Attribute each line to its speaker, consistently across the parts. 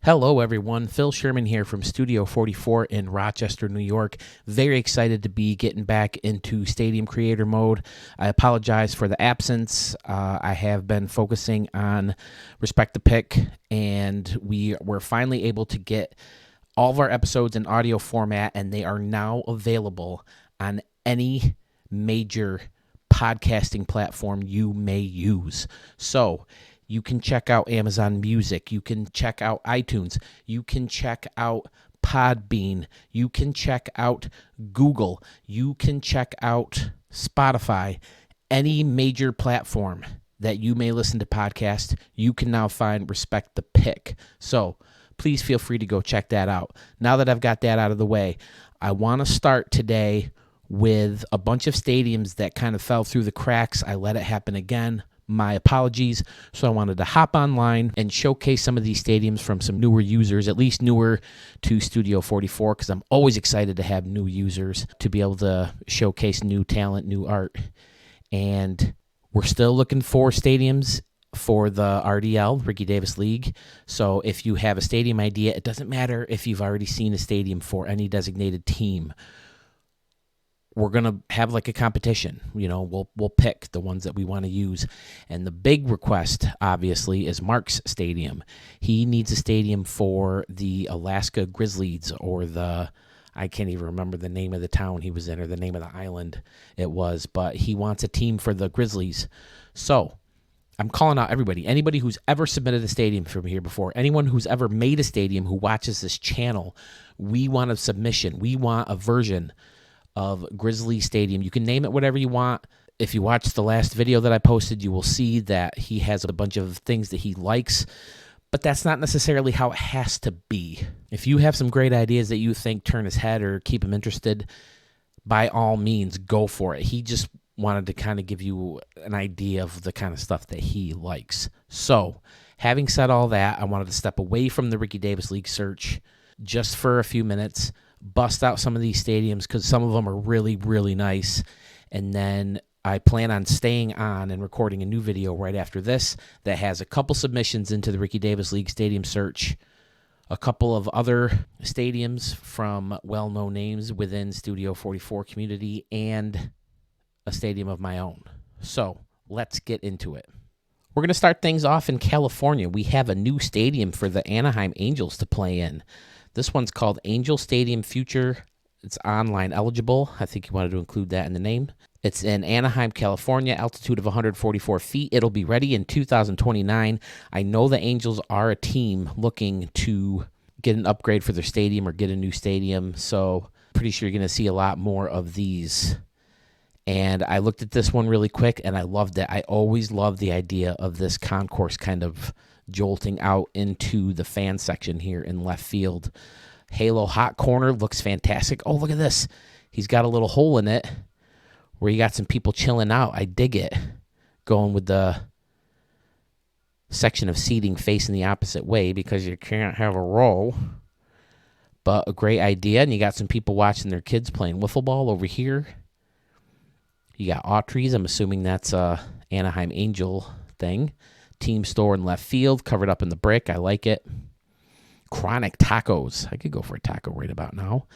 Speaker 1: Hello, everyone. Phil Sherman here from Studio 44 in Rochester, New York. Very excited to be getting back into Stadium Creator mode. I apologize for the absence. I have been focusing on Respect the Pick, and we were finally able to get all of our episodes in audio format, and they are now available on any major podcasting platform you may use. So you can check out Amazon Music. You can check out iTunes. You can check out Podbean. You can check out Google. You can check out Spotify. Any major platform that you may listen to podcasts, you can now find Respect the Pick. So please feel free to go check that out. Now that I've got that out of the way, I want to start today with a bunch of stadiums that kind of fell through the cracks. I let it happen again. My apologies. So I wanted to hop online and showcase some of these stadiums from some newer users, at least newer to Studio 44, because I'm always excited to have new users to be able to showcase new talent, new art. And we're still looking for stadiums for the RDL, Ricky Davis League. So if you have a stadium idea, it doesn't matter if you've already seen a stadium for any designated team. We're going to have like a competition. You know, we'll pick the ones that we want to use. And the big request, obviously, is Mark's stadium. He needs a stadium for the Alaska Grizzlies, or I can't even remember the name of the town he was in or the name of the island it was, but he wants a team for the Grizzlies. So I'm calling out everybody, anybody who's ever submitted a stadium from here before, anyone who's ever made a stadium who watches this channel. We want a submission. We want a version of Grizzly Stadium. You can name it whatever you want. If you watch the last video that I posted, you will see that he has a bunch of things that he likes, but that's not necessarily how it has to be. If you have some great ideas that you think turn his head or keep him interested, by all means, go for it. He just wanted to kind of give you an idea of the kind of stuff that he likes. So, having said all that, I wanted to step away from the Ricky Davis League search just for a few minutes, bust out some of these stadiums because some of them are really, really nice. And then I plan on staying on and recording a new video right after this that has a couple submissions into the Ricky Davis League Stadium Search, a couple of other stadiums from well-known names within Studio 44 community, and a stadium of my own. So let's get into it. We're going to start things off in California. We have a new stadium for the Anaheim Angels to play in. This one's called Angel Stadium Future. It's online eligible. I think you wanted to include that in the name. It's in Anaheim, California, altitude of 144 feet. It'll be ready in 2029. I know the Angels are a team looking to get an upgrade for their stadium or get a new stadium, so pretty sure you're going to see a lot more of these. And I looked at this one really quick, and I loved it. I always love the idea of this concourse kind of jolting out into the fan section here in left field. Halo hot corner looks fantastic. Oh, look at this. He's got a little hole in it where you got some people chilling out. I dig it. Going with the section of seating facing the opposite way because you can't have a row. But a great idea. And you got some people watching their kids playing wiffle ball over here. You got Autry's. I'm assuming that's a Anaheim Angel thing. Team store in left field, covered up in the brick. I like it. Chronic tacos. I could go for a taco right about now.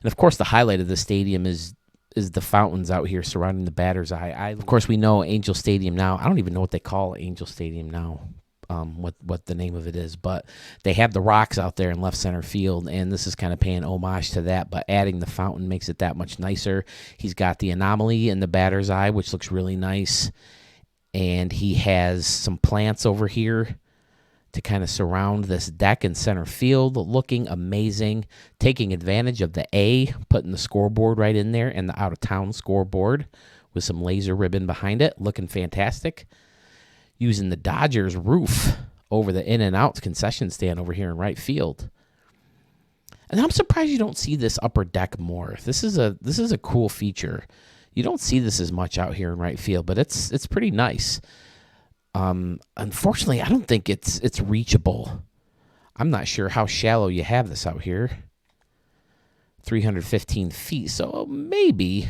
Speaker 1: And, of course, the highlight of the stadium is the fountains out here surrounding the batter's eye. Of course, we know Angel Stadium now. I don't even know what they call Angel Stadium now, what the name of it is. But they have the rocks out there in left center field, and this is kind of paying homage to that. But adding the fountain makes it that much nicer. He's got the anomaly in the batter's eye, which looks really nice. And he has some plants over here to kind of surround this deck in center field, looking amazing, taking advantage of the A, putting the scoreboard right in there, and the out-of-town scoreboard with some laser ribbon behind it, looking fantastic. Using the Dodgers roof over the in-and-out concession stand over here in right field. And I'm surprised you don't see this upper deck more. This is a cool feature. You don't see this as much out here in right field, but it's pretty nice. Unfortunately, I don't think it's reachable. I'm not sure how shallow you have this out here. 315 feet, so maybe.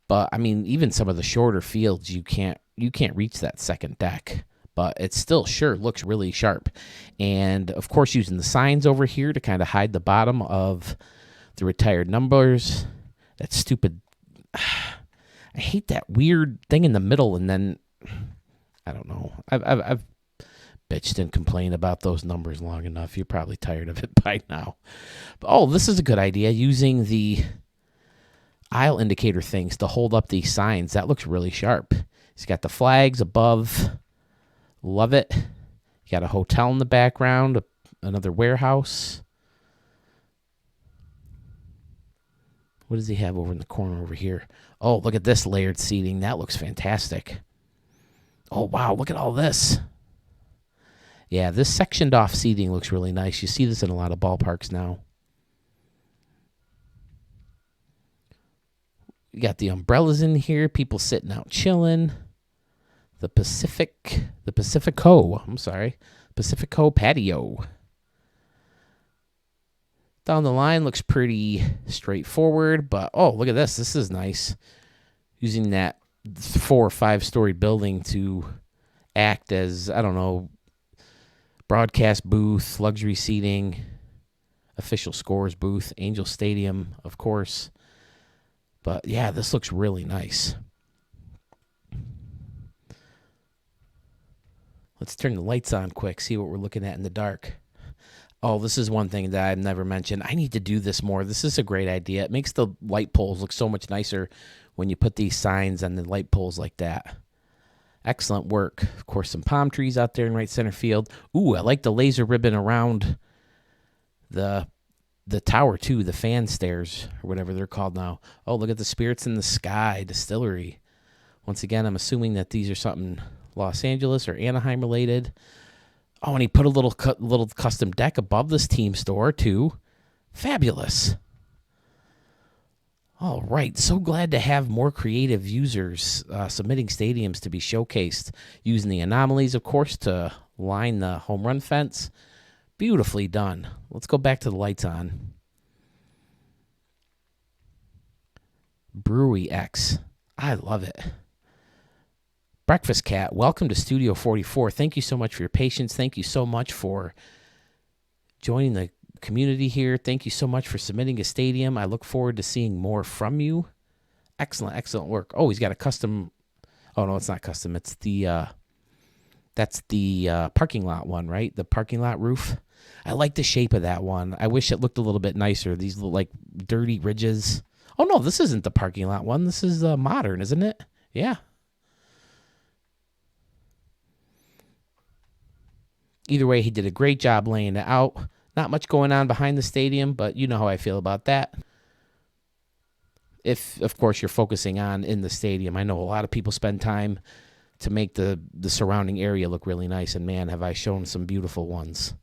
Speaker 1: But I mean, even some of the shorter fields, you can't reach that second deck. but it still sure looks really sharp. And of course, using the signs over here to kind of hide the bottom of the retired numbers. That stupid, I hate that weird thing in the middle, and then I don't know. I've bitched and complained about those numbers long enough. You're probably tired of it by now. But, oh, this is a good idea, using the aisle indicator things to hold up these signs. That looks really sharp. He's got the flags above. Love it. You got a hotel in the background, another warehouse. What does he have over in the corner over here? Oh, look at this layered seating. That looks fantastic. Oh, wow, look at all this. Yeah, this sectioned off seating looks really nice. You see this in a lot of ballparks now. You got the umbrellas in here, people sitting out chilling. The Pacifico patio. Down the line looks pretty straightforward, but oh, look at this. This is nice. Using that 4 or 5 story building to act as, I don't know, broadcast booth, luxury seating, official scores booth, Angel Stadium, of course. But yeah, this looks really nice. Let's turn the lights on quick, see what we're looking at in the dark. Oh, this is one thing that I've never mentioned. I need to do this more. This is a great idea. It makes the light poles look so much nicer when you put these signs on the light poles like that. Excellent work. Of course, some palm trees out there in right center field. Ooh, I like the laser ribbon around the tower, too, the fan stairs, or whatever they're called now. Oh, look at the Spirits in the Sky Distillery. Once again, I'm assuming that these are something Los Angeles or Anaheim related. Oh, and he put a little custom deck above this team store, too. Fabulous. All right. So glad to have more creative users submitting stadiums to be showcased. Using the anomalies, of course, to line the home run fence. Beautifully done. Let's go back to the lights on. Brewery X. I love it. Breakfast Cat, welcome to Studio 44. Thank you so much for your patience. Thank you so much for joining the community here. Thank you so much for submitting a stadium. I look forward to seeing more from you. Excellent, excellent work. Oh, he's got a custom. Oh, no, it's not custom. It's that's the parking lot one, right? The parking lot roof. I like the shape of that one. I wish it looked a little bit nicer. These look like dirty ridges. Oh, no, this isn't the parking lot one. This is modern, isn't it? Yeah. Either way, he did a great job laying it out. Not much going on behind the stadium, but you know how I feel about that. If, of course, you're focusing on in the stadium. I know a lot of people spend time to make the surrounding area look really nice, and man, have I shown some beautiful ones.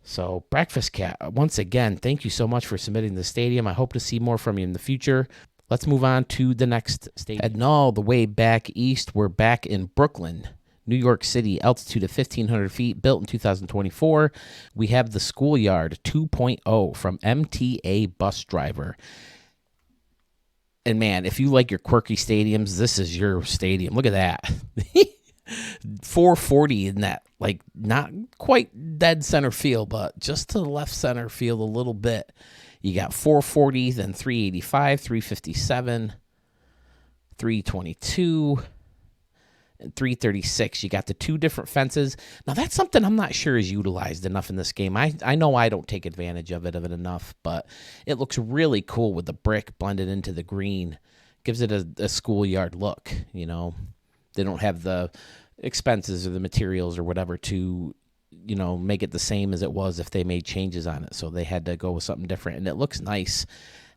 Speaker 1: So, Breakfast Cat, once again, thank you so much for submitting the stadium. I hope to see more from you in the future. Let's move on to the next stadium. Heading all the way back east, we're back in Brooklyn, New York City, altitude of 1,500 feet, built in 2024. We have the Schoolyard 2.0 from MTA Bus Driver. And man, if you like your quirky stadiums, this is your stadium. Look at that. 440 in that, like, not quite dead center field, but just to the left center field a little bit. You got 440, then 385, 357, 322, and 336. You got the 2 different fences. Now, that's something I'm not sure is utilized enough in this game. I know I don't take advantage of it enough, but it looks really cool with the brick blended into the green. Gives it a schoolyard look, you know. They don't have the expenses or the materials or whatever to, you know, make it the same as it was if they made changes on it. So they had to go with something different, and it looks nice.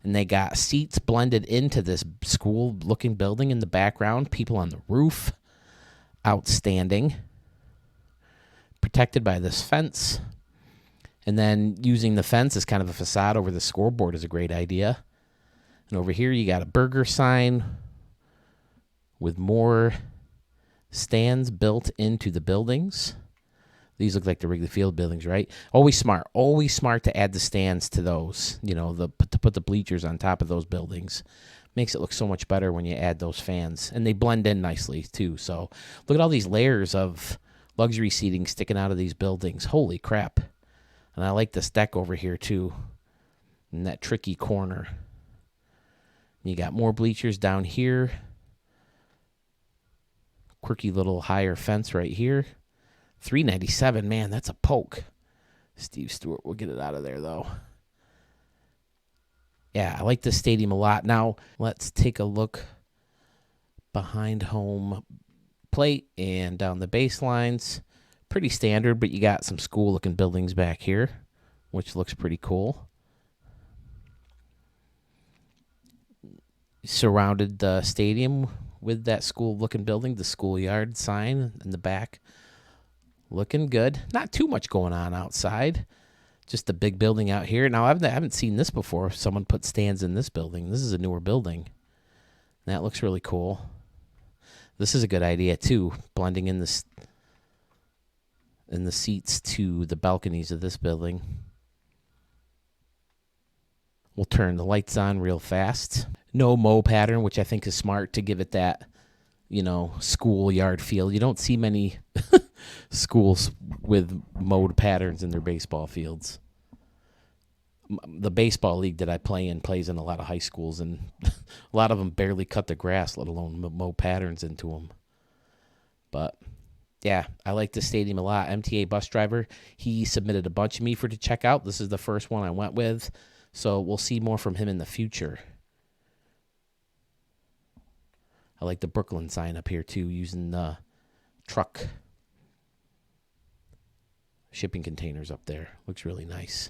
Speaker 1: And they got seats blended into this school-looking building in the background, people on the roof. Outstanding. Protected by this fence. And then using the fence as kind of a facade over the scoreboard is a great idea. And over here you got a burger sign with more stands built into the buildings. These look like the Wrigley Field buildings, right? Always smart to add the stands to those, you know, to put the bleachers on top of those buildings. Makes it look so much better when you add those fans. And they blend in nicely, too. So look at all these layers of luxury seating sticking out of these buildings. Holy crap. And I like this deck over here, too, in that tricky corner. You got more bleachers down here. Quirky little higher fence right here. $397, man, that's a poke. Steve Stewart will get it out of there, though. Yeah, I like this stadium a lot. Now, let's take a look behind home plate and down the baselines. Pretty standard, but you got some school-looking buildings back here, which looks pretty cool. Surrounded the stadium with that school-looking building, the schoolyard sign in the back. Looking good. Not too much going on outside. Just the big building out here. Now, I haven't seen this before. Someone put stands in this building. This is a newer building. That looks really cool. This is a good idea, too, blending in the seats to the balconies of this building. We'll turn the lights on real fast. No mow pattern, which I think is smart to give it that, schoolyard feel. You don't see many schools with mowed patterns in their baseball fields. The baseball league that I play in plays in a lot of high schools, and a lot of them barely cut the grass, let alone mow patterns into them. But, yeah, I like this stadium a lot. MTA bus driver, he submitted a bunch of me to check out. This is the first one I went with, so we'll see more from him in the future. I like the Brooklyn sign up here, too, using the truck shipping containers up there. Looks really nice.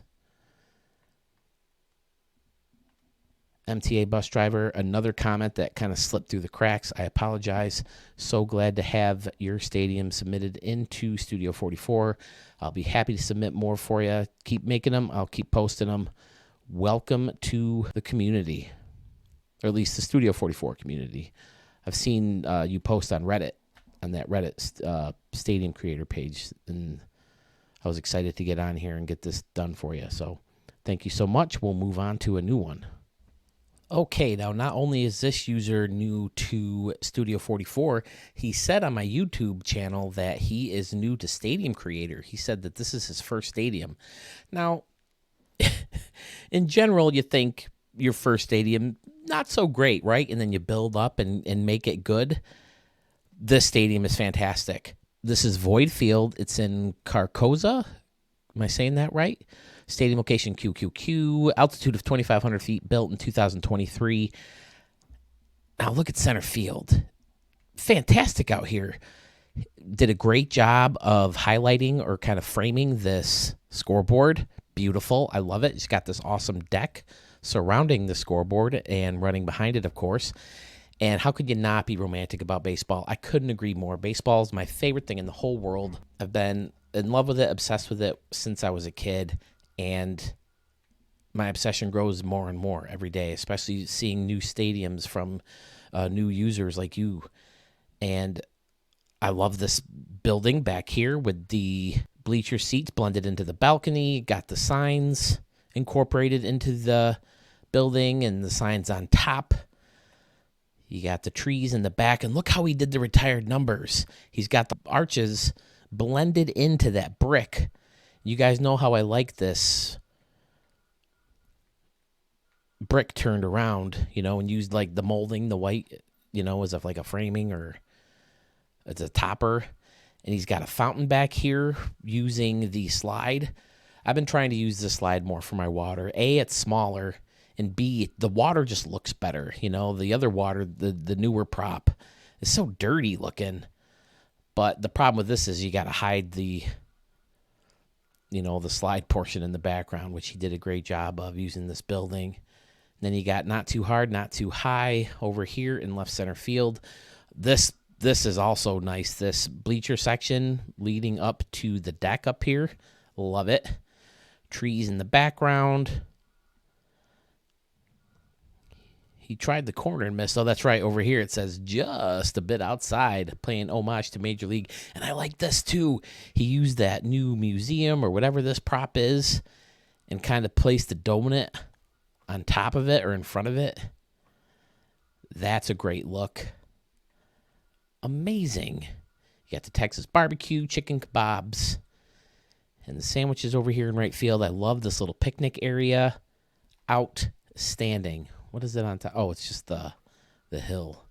Speaker 1: MTA bus driver, another comment that kind of slipped through the cracks. I apologize. So glad to have your stadium submitted into Studio 44. I'll be happy to submit more for you. Keep making them. I'll keep posting them. Welcome to the community, or at least the Studio 44 community. I've seen you post on Reddit, on that Reddit stadium creator page, and I was excited to get on here and get this done for you. So thank you so much. We'll move on to a new one. Okay, now not only is this user new to Studio 44, he said on my YouTube channel that he is new to Stadium Creator. He said that this is his first stadium. Now, in general, you think your first stadium, not so great, right? And then you build up and make it good. This stadium is fantastic. This is Void Field. It's in Carcosa. Am I saying that right? Stadium location QQQ, altitude of 2,500 feet, built in 2023. Now look at center field. Fantastic out here. Did a great job of highlighting or kind of framing this scoreboard. Beautiful. I love it. It's got this awesome deck surrounding the scoreboard and running behind it, of course. And how could you not be romantic about baseball? I couldn't agree more. Baseball is my favorite thing in the whole world. I've been in love with it, obsessed with it since I was a kid. And my obsession grows more and more every day, especially seeing new stadiums from new users like you. And I love this building back here with the bleacher seats blended into the balcony. Got the signs incorporated into the building and the signs on top. You got the trees in the back. And look how he did the retired numbers. He's got the arches blended into that brick. You guys know how I like this brick turned around, and used like the molding, the white, as of like a framing or it's a topper. And he's got a fountain back here using the slide. I've been trying to use this slide more for my water. A, it's smaller, and B, the water just looks better. The other water, the newer prop, is so dirty looking. But the problem with this is you got to hide the slide portion in the background, which he did a great job of using this building. And then you got not too hard, not too high over here in left center field. This is also nice. This bleacher section leading up to the deck up here. Love it. Trees in the background. He tried the corner and missed. Oh, that's right. Over here it says just a bit outside, playing homage to Major League. And I like this too. He used that new museum or whatever this prop is and kind of placed the donut on top of it or in front of it. That's a great look. Amazing. You got the Texas barbecue, chicken kebabs, and the sandwiches over here in right field. I love this little picnic area. Outstanding. What is it on top? Oh, it's just the hill.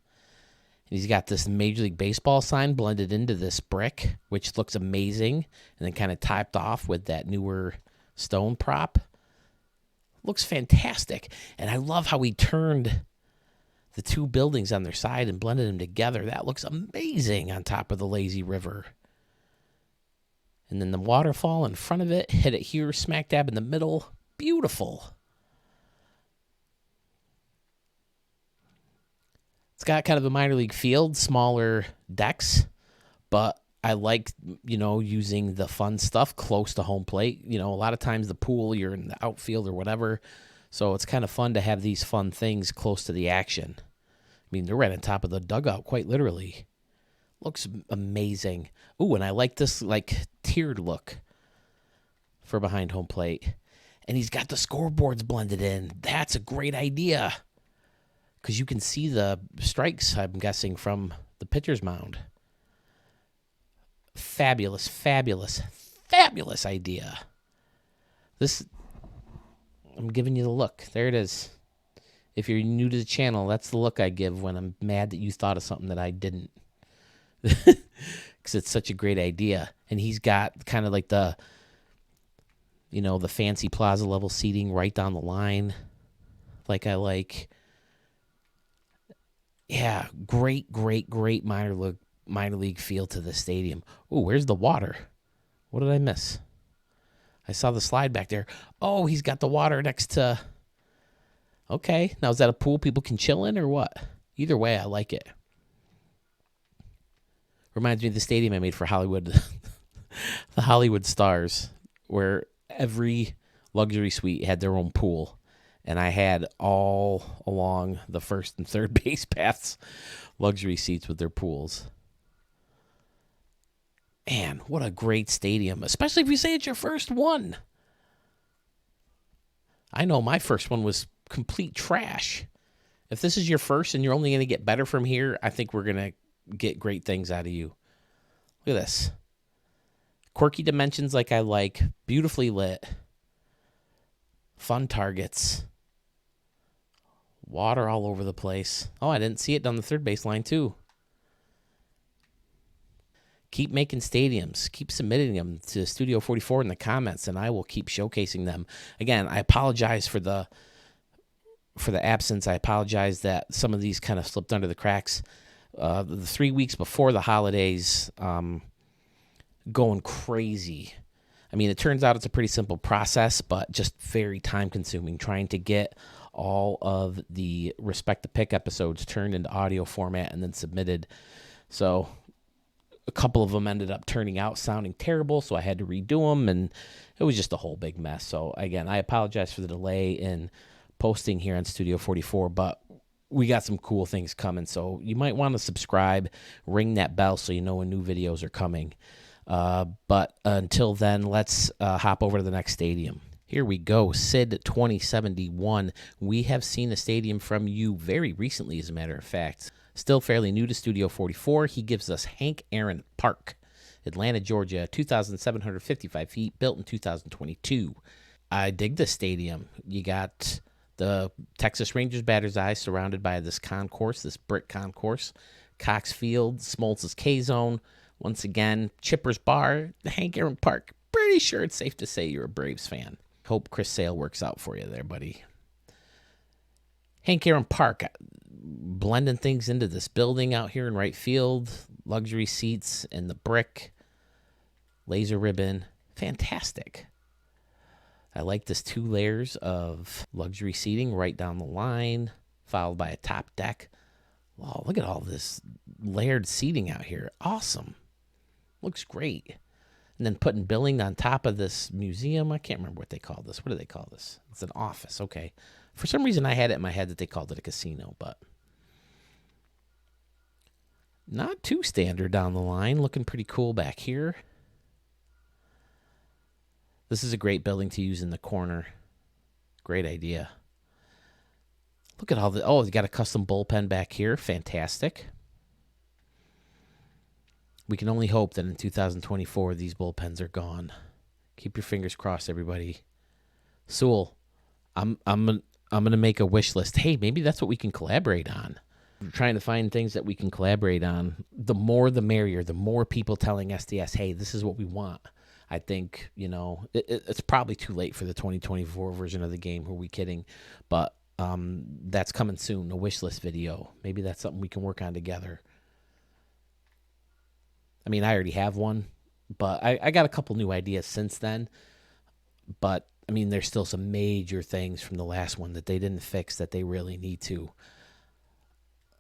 Speaker 1: And he's got this Major League Baseball sign blended into this brick, which looks amazing, and then kind of topped off with that newer stone prop. Looks fantastic. And I love how he turned the two buildings on their side and blended them together. That looks amazing on top of the lazy river. And then the waterfall in front of it, hit it here smack dab in the middle. Beautiful. It's got kind of a minor league field, smaller decks, but I like, using the fun stuff close to home plate. A lot of times the pool, you're in the outfield or whatever, so it's kind of fun to have these fun things close to the action. I mean, they're right on top of the dugout, quite literally. Looks amazing. Ooh, and I like this, tiered look for behind home plate. And he's got the scoreboards blended in. That's a great idea, because you can see the strikes, I'm guessing, from the pitcher's mound. Fabulous, fabulous, fabulous idea. I'm giving you the look. There it is. If you're new to the channel, that's the look I give when I'm mad that you thought of something that I didn't. Because it's such a great idea. And he's got kind of like the fancy plaza level seating right down the line. Like I like. Yeah, great minor league feel to the stadium. Ooh, where's the water? What did I miss? I saw the slide back there. Oh, he's got the water next to... Okay, now is that a pool people can chill in or what? Either way, I like it. Reminds me of the stadium I made for Hollywood, the Hollywood Stars, where every luxury suite had their own pool. And I had all along the first and third base paths luxury seats with their pools. Man, what a great stadium, especially if you say it's your first one. I know my first one was complete trash. If this is your first and you're only going to get better from here, I think we're going to get great things out of you. Look at this. Quirky dimensions like I like. Beautifully lit. Fun targets. Water all over the place. Oh, I didn't see it down the third base line too. Keep making stadiums. Keep submitting them to Studio 44 in the comments, and I will keep showcasing them. Again, I apologize for the absence. I apologize that some of these kind of slipped under the cracks. The 3 weeks before the holidays, going crazy. I mean, it turns out it's a pretty simple process, but just very time-consuming, trying to get all of the Respect the Pick episodes turned into audio format and then submitted. So a couple of them ended up turning out sounding terrible, so I had to redo them, and it was just a whole big mess. So, again, I apologize for the delay in posting here on Studio 44, but we got some cool things coming, so you might want to subscribe, ring that bell so you know when new videos are coming. But until then, let's hop over to the next stadium. Here we go, SID 2071. We have seen a stadium from you very recently, as a matter of fact. Still fairly new to Studio 44. He gives us Hank Aaron Park, Atlanta, Georgia, 2,755 feet, built in 2022. I dig this stadium. You got the Texas Rangers batter's eye surrounded by this concourse, this brick concourse. Cox Field, Smoltz's K-Zone. Once again, Chipper's Bar, Hank Aaron Park. Pretty sure it's safe to say you're a Braves fan. Hope Chris Sale works out for you there, buddy. Hank Aaron Park, blending things into this building out here in right field. Luxury seats and the brick. Laser ribbon. Fantastic. I like this 2 layers of luxury seating right down the line, followed by a top deck. Wow, look at all this layered seating out here. Awesome. Looks great. And then putting billing on top of this museum. I can't remember what they call this. What do they call this? It's an office. Okay. For some reason, I had it in my head that they called it a casino, but not too standard down the line. Looking pretty cool back here. This is a great building to use in the corner. Great idea. Look at all the, oh, you got a custom bullpen back here. Fantastic. We can only hope that in 2024 these bullpens are gone. Keep your fingers crossed, everybody. Sewell, I'm gonna make a wish list. Hey, maybe that's what we can collaborate on. I'm trying to find things that we can collaborate on. The more the merrier. The more people telling SDS, hey, this is what we want. I think, it's probably too late for the 2024 version of the game. Who are we kidding? But that's coming soon. A wish list video. Maybe that's something we can work on together. I mean, I already have one, but I got a couple new ideas since then. But, I mean, there's still some major things from the last one that they didn't fix that they really need to.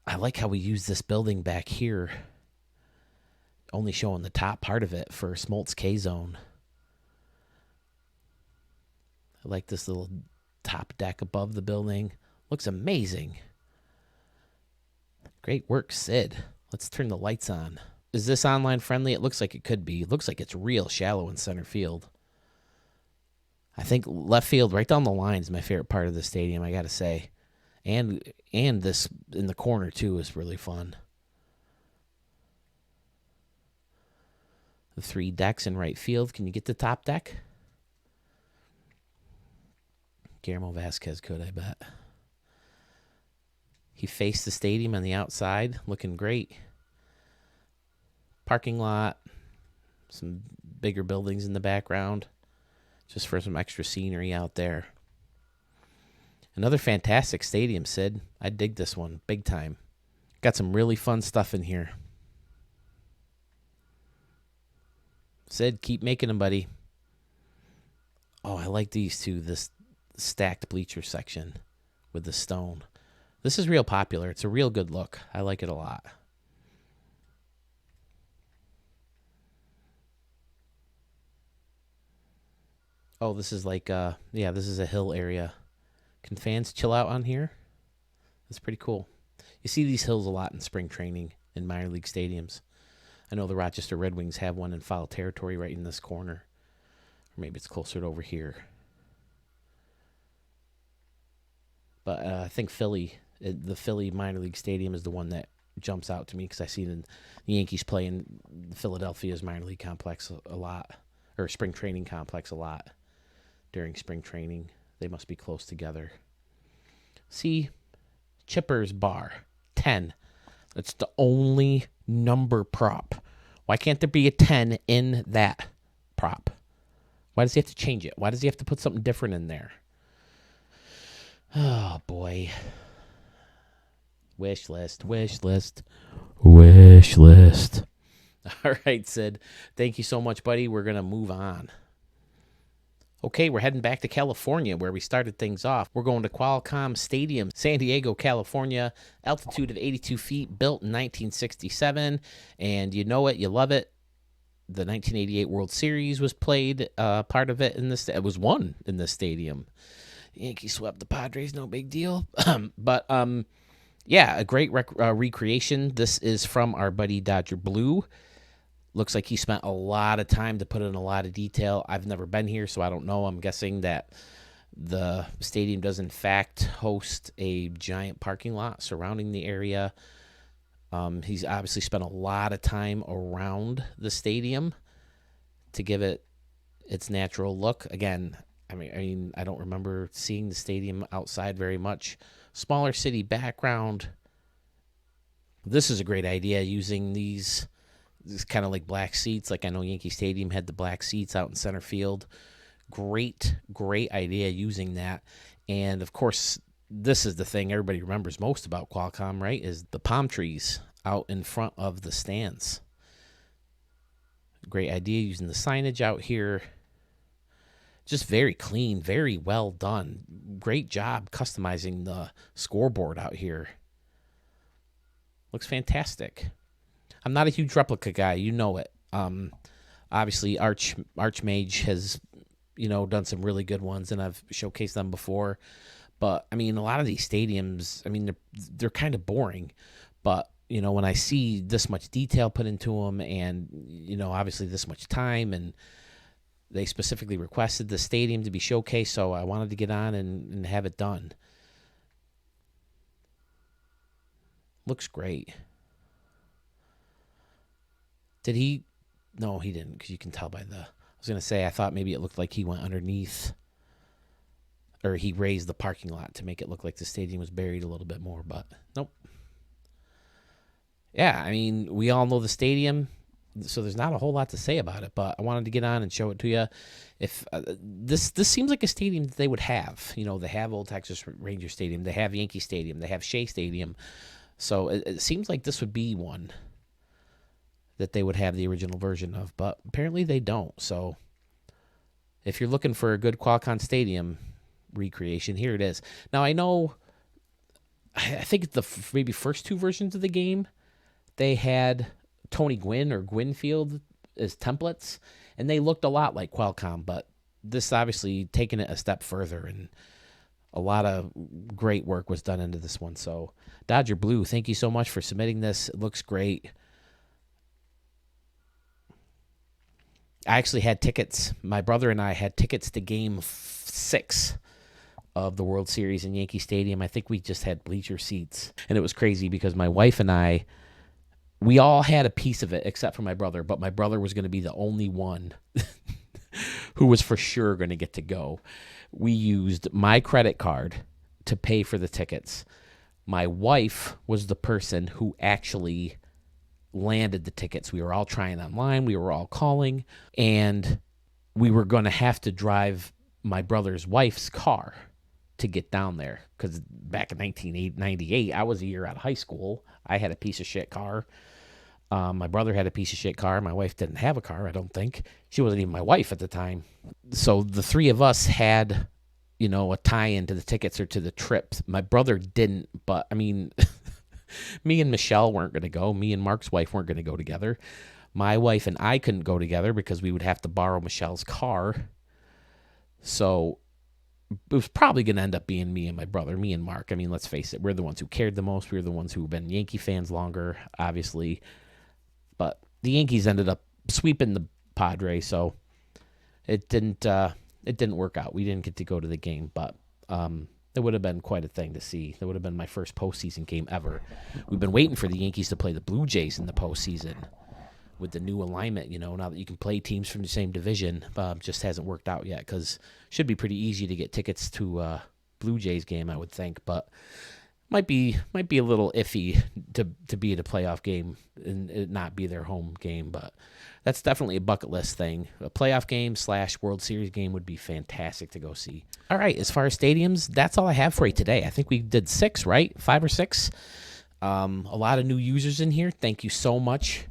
Speaker 1: I like how we use this building back here, only showing the top part of it for Smoltz K-Zone. I like this little top deck above the building. Looks amazing. Great work, Sid. Let's turn the lights on. Is this online friendly? It looks like it could be. It looks like it's real shallow in center field. I think left field right down the line is my favorite part of the stadium, I got to say. And this in the corner, too, is really fun. The 3 decks in right field. Can you get the top deck? Guillermo Vasquez could, I bet. He faced the stadium on the outside, looking great. Parking lot, some bigger buildings in the background, just for some extra scenery out there. Another fantastic stadium, Sid. I dig this one big time. Got some really fun stuff in here. Sid, keep making them, buddy. Oh, I like these two, this stacked bleacher section with the stone. This is real popular. It's a real good look. I like it a lot. Oh, this is like, this is a hill area. Can fans chill out on here? That's pretty cool. You see these hills a lot in spring training in minor league stadiums. I know the Rochester Red Wings have one in foul territory right in this corner. Or maybe it's closer to over here. But I think the Philly minor league stadium is the one that jumps out to me because I see the Yankees play in Philadelphia's minor league complex a lot, or spring training complex a lot during spring training. They must be close together. See, Chipper's Bar, 10. That's the only number prop. Why can't there be a 10 in that prop? Why does he have to change it? Why does he have to put something different in there? Oh, boy. Wish list. All right, Sid. Thank you so much, buddy. We're going to move on. Okay, we're heading back to California where we started things off. We're going to Qualcomm Stadium, San Diego, California. Altitude of 82 feet, built in 1967. And you know it, you love it. The 1988 World Series was played, part of it in this. It was won in this stadium. Yankees swept the Padres, no big deal. But a great recreation. This is from our buddy Dodger Blue. Looks like he spent a lot of time to put in a lot of detail. I've never been here, so I don't know. I'm guessing that the stadium does, in fact, host a giant parking lot surrounding the area. He's obviously spent a lot of time around the stadium to give it its natural look. Again, I mean, I don't remember seeing the stadium outside very much. Smaller city background. This is a great idea, using these kind of like black seats. Like I know Yankee Stadium had the black seats out in center field. Great idea using that. And of course, this is the thing everybody remembers most about Qualcomm, right? Is the palm trees out in front of the stands. Great idea using the signage out here. Just very clean, very well done. Great job customizing the scoreboard out here. Looks fantastic. I'm not a huge replica guy, you know it. Obviously, Archmage has, done some really good ones, and I've showcased them before. But I mean, a lot of these stadiums, I mean, they're kind of boring. But when I see this much detail put into them, and obviously this much time, and they specifically requested the stadium to be showcased, so I wanted to get on and have it done. Looks great. Did he? No, he didn't, because you can tell by the... I was going to say, I thought maybe it looked like he went underneath, or he raised the parking lot to make it look like the stadium was buried a little bit more, but nope. Yeah, I mean, we all know the stadium, so there's not a whole lot to say about it, but I wanted to get on and show it to you. If this seems like a stadium that they would have. You know, they have Old Texas Ranger Stadium, they have Yankee Stadium, they have Shea Stadium, so it seems like this would be one that they would have the original version of, but apparently they don't. So if you're looking for a good Qualcomm Stadium recreation, here it is. Now, I know, I think the maybe first two versions of the game, they had Tony Gwynn or Gwynfield as templates, and they looked a lot like Qualcomm, but this obviously taking it a step further, and a lot of great work was done into this one. So Dodger Blue, thank you so much for submitting this. It looks great. I actually had tickets. My brother and I had tickets to Game 6 of the World Series in Yankee Stadium. I think we just had bleacher seats. And it was crazy because my wife and I, we all had a piece of it except for my brother. But my brother was going to be the only one who was for sure going to get to go. We used my credit card to pay for the tickets. My wife was the person who actually landed the tickets. We were all trying online. We were all calling. And we were going to have to drive my brother's wife's car to get down there. Because back in 1998, I was a year out of high school. I had a piece of shit car. My brother had a piece of shit car. My wife didn't have a car, I don't think. She wasn't even my wife at the time. So the three of us had, you know, a tie-in to the tickets or to the trips. My brother didn't, but, I mean... Me and Michelle weren't going to go. Me and Mark's wife weren't going to go together. My wife and I couldn't go together because we would have to borrow Michelle's car. So it was probably going to end up being me and my brother, me and Mark. I mean, let's face it. We're the ones who cared the most. We're the ones who've been Yankee fans longer, obviously. But the Yankees ended up sweeping the Padres, so it didn't work out. We didn't get to go to the game, but it would have been quite a thing to see. That would have been my first postseason game ever. We've been waiting for the Yankees to play the Blue Jays in the postseason with the new alignment, you know, now that you can play teams from the same division. Just hasn't worked out yet because it should be pretty easy to get tickets to Blue Jays game, I would think. But might be a little iffy to be at a playoff game and it not be their home game. But that's definitely a bucket list thing. A playoff game / World Series game would be fantastic to go see. All right, as far as stadiums, that's all I have for you today. I think we did 6, right? 5 or 6. A lot of new users in here. Thank you so much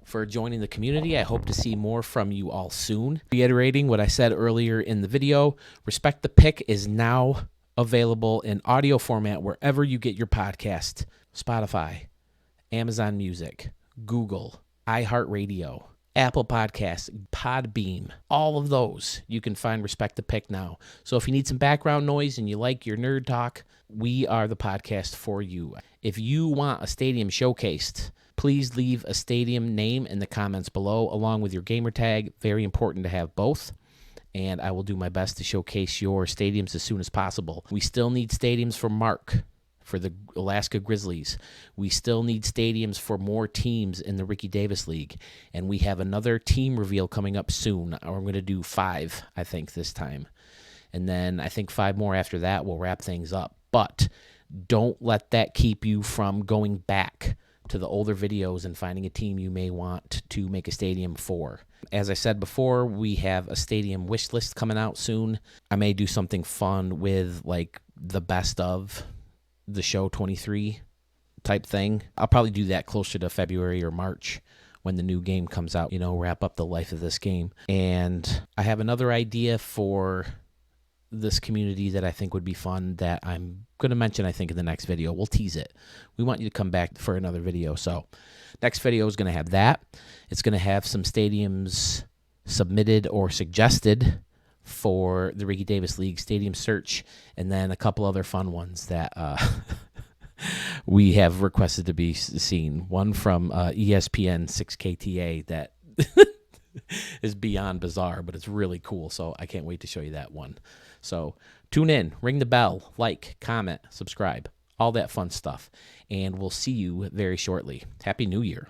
Speaker 1: for joining the community. I hope to see more from you all soon. Reiterating what I said earlier in the video, Respect the Pick is now available in audio format wherever you get your podcast. Spotify, Amazon Music, Google, iHeartRadio, Apple Podcasts, Podbeam, all of those, you can find Respect the Pick now. So if you need some background noise and you like your nerd talk, we are the podcast for you. If you want a stadium showcased, please leave a stadium name in the comments below along with your gamer tag. Very important to have both. And I will do my best to showcase your stadiums as soon as possible. We still need stadiums for Mark, for the Alaska Grizzlies. We still need stadiums for more teams in the Ricky Davis League. And we have another team reveal coming up soon. I'm going to do 5, I think, this time. And then I think 5 more after that will wrap things up. But don't let that keep you from going back to the older videos and finding a team you may want to make a stadium for. As I said before, we have a stadium wish list coming out soon. I may do something fun with like the best of the show 23 type thing. I'll probably do that closer to February or March when the new game comes out, you know, wrap up the life of this game. And I have another idea for this community that I think would be fun that I'm going to mention, I think, in the next video. We'll tease it. We want you to come back for another video. So next video is going to have that. It's going to have some stadiums submitted or suggested for the Ricky Davis League Stadium Search, and then a couple other fun ones that we have requested to be seen. One from ESPN 6KTA that is beyond bizarre, but it's really cool, so I can't wait to show you that one. So tune in, ring the bell, like, comment, subscribe, all that fun stuff. And we'll see you very shortly. Happy New Year.